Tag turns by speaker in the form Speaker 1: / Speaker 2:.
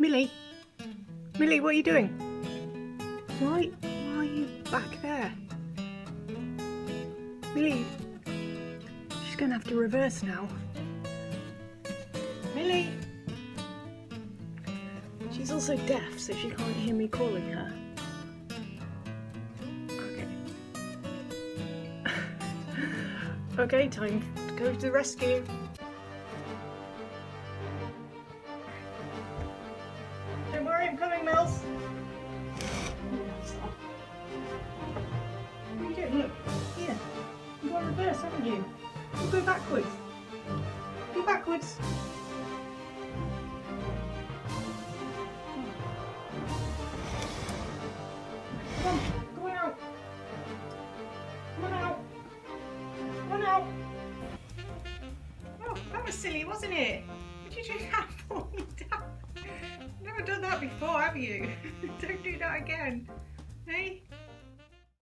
Speaker 1: Millie? Millie, what are you doing? Why are you back there? Millie, she's going to have to reverse now. Millie! She's also deaf, so she can't hear me calling her. Okay. Okay, time to go to the rescue. Don't worry, I'm coming, Mills. What are you doing? Look, here. You've got reverse, haven't you? We'll go backwards. Go backwards. Come on, go on out. Come on out. Come on out. Oh, that was silly, wasn't it? What did you do that for? Never done that before, have you? Don't do that again. Hey?